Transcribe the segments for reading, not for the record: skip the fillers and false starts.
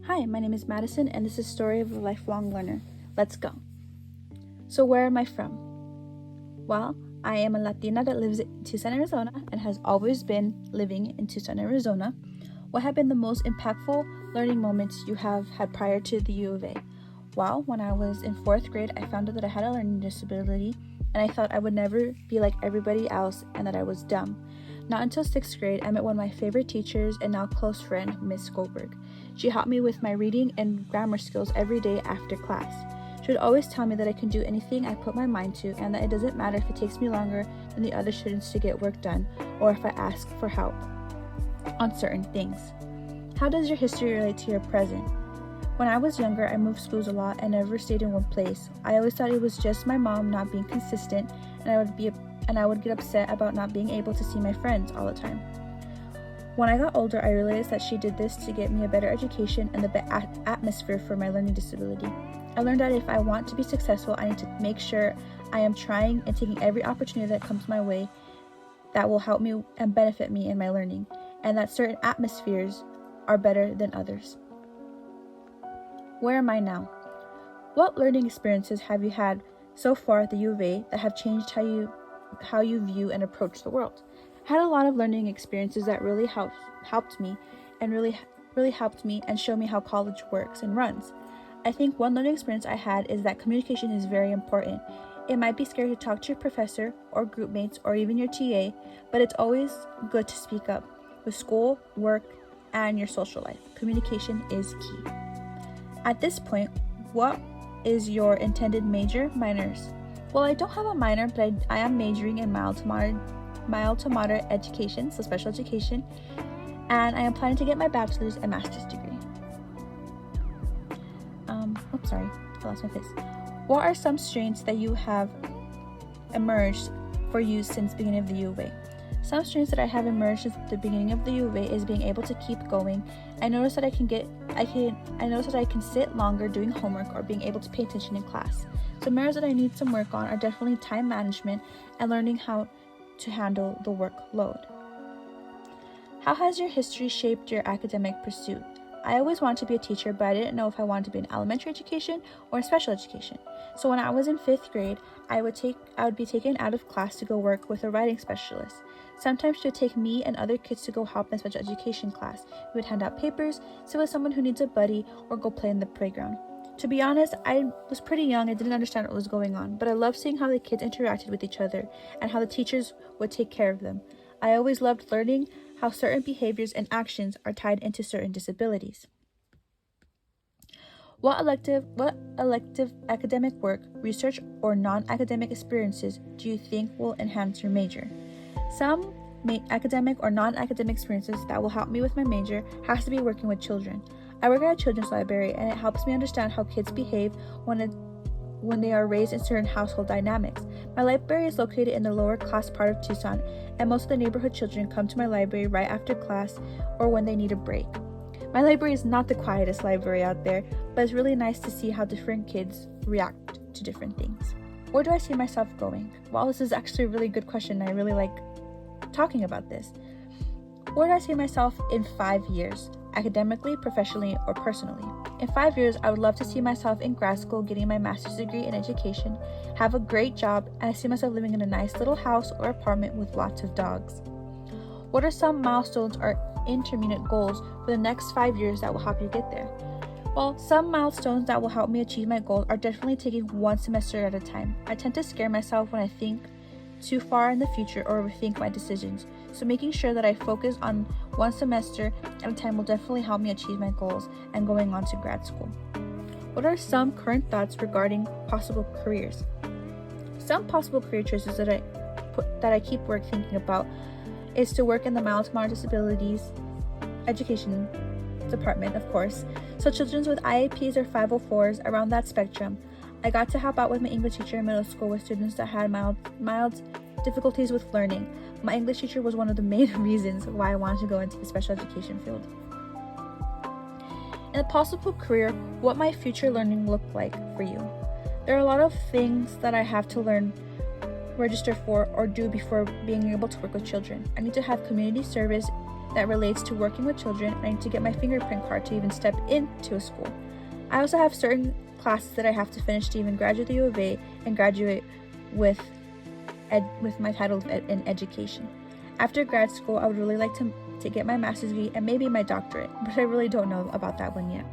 Hi, my name is Madison, and this is Story of a Lifelong Learner. Let's go. So where am I from? Well, I am a Latina that lives in Tucson, Arizona, and has always been living in Tucson, Arizona. What have been the most impactful learning moments you have had prior to the U of A? Well, when I was in 4th grade, I found out that I had a learning disability, and I thought I would never be like everybody else and that I was dumb. Not until 6th grade, I met one of my favorite teachers and now close friend, Miss Goldberg. She helped me with my reading and grammar skills every day after class. She would always tell me that I can do anything I put my mind to and that it doesn't matter if it takes me longer than the other students to get work done or if I ask for help on certain things. How does your history relate to your present? When I was younger, I moved schools a lot and never stayed in one place. I always thought it was just my mom not being consistent, and I would get upset about not being able to see my friends all the time. When I got older, I realized that she did this to get me a better education and the better atmosphere for my learning disability. I learned that if I want to be successful, I need to make sure I am trying and taking every opportunity that comes my way that will help me and benefit me in my learning, and that certain atmospheres are better than others. Where am I now? What learning experiences have you had so far at the U of A that have changed how you view and approach the world? I had a lot of learning experiences that really helped me and show me how college works and runs. I think one learning experience I had is that communication is very important. It might be scary to talk to your professor or group mates or even your TA, but it's always good to speak up. With school, work, and your social life, communication is key. At this point, what is your intended minors? Well, I don't have a minor, but I am majoring in mild to moderate education, so special education, and I am planning to get my bachelor's and master's degree. I lost my place. What are some strengths that you have emerged for you since the beginning of the U of A? Some strengths that I have emerged since the beginning of the U of A is being able to keep going. I noticed that I can sit longer doing homework or being able to pay attention in class. Some areas that I need some work on are definitely time management and learning how to handle the workload. How has your history shaped your academic pursuit? I always wanted to be a teacher, but I didn't know if I wanted to be in elementary education or in special education. So when I was in 5th grade, I would be taken out of class to go work with a writing specialist. Sometimes she would take me and other kids to go help in special education class. We would hand out papers, sit with someone who needs a buddy, or go play in the playground. To be honest, I was pretty young and didn't understand what was going on, but I loved seeing how the kids interacted with each other and how the teachers would take care of them. I always loved learning how certain behaviors and actions are tied into certain disabilities. What elective academic work, research, or non-academic experiences do you think will enhance your major? Some academic or non-academic experiences that will help me with my major has to be working with children. I work at a children's library, and it helps me understand how kids behave when they are raised in certain household dynamics. My library is located in the lower class part of Tucson, and most of the neighborhood children come to my library right after class or when they need a break. My library is not the quietest library out there, but it's really nice to see how different kids react to different things. Where do I see myself going? Well, this is actually a really good question. I really like talking about this. Where do I see myself in 5 years? Academically, professionally, or personally? In 5 years, I would love to see myself in grad school getting my master's degree in education, have a great job, and I see myself living in a nice little house or apartment with lots of dogs. What are some milestones or intermediate goals for the next 5 years that will help you get there? Well, some milestones that will help me achieve my goals are definitely taking one semester at a time. I tend to scare myself when I think too far in the future or overthink my decisions, so making sure that I focus on one semester at a time will definitely help me achieve my goals and going on to grad school. What are some current thoughts regarding possible careers? Some possible career choices that I keep thinking about is to work in the mild to moderate disabilities education department, of course, so children with IEPs or 504s around that spectrum. I got to help out with my English teacher in middle school with students that had mild difficulties with learning. My English teacher was one of the main reasons why I wanted to go into the special education field. In a possible career, what might future learning look like for you? There are a lot of things that I have to learn, register for, or do before being able to work with children. I need to have community service that relates to working with children, and I need to get my fingerprint card to even step into a school. I also have certain classes that I have to finish to even graduate the U of A and graduate with my title in education. After grad school, I would really like to get my master's degree and maybe my doctorate, but I really don't know about that one yet.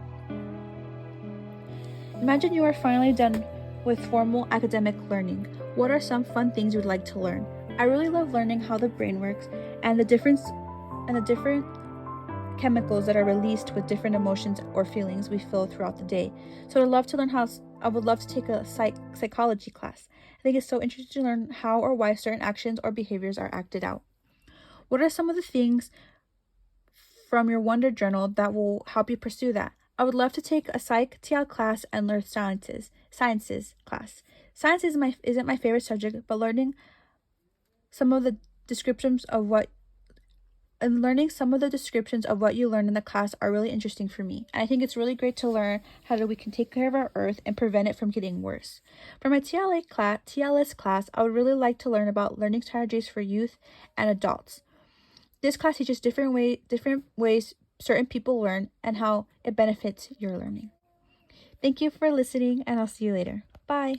Imagine you are finally done with formal academic learning. What are some fun things you would like to learn? I really love learning how the brain works and the different chemicals that are released with different emotions or feelings we feel throughout the day. So I would love to take a psychology class. I think it's so interesting to learn how or why certain actions or behaviors are acted out. What are some of the things from your Wonder Journal that will help you pursue that? I would love to take a Psych TL class and learn sciences class. Science isn't my favorite subject, but learning some of the descriptions of what you learn in the class are really interesting for me. And I think it's really great to learn how we can take care of our earth and prevent it from getting worse. For my TLS class, I would really like to learn about learning strategies for youth and adults. This class teaches different ways certain people learn and how it benefits your learning. Thank you for listening, and I'll see you later. Bye.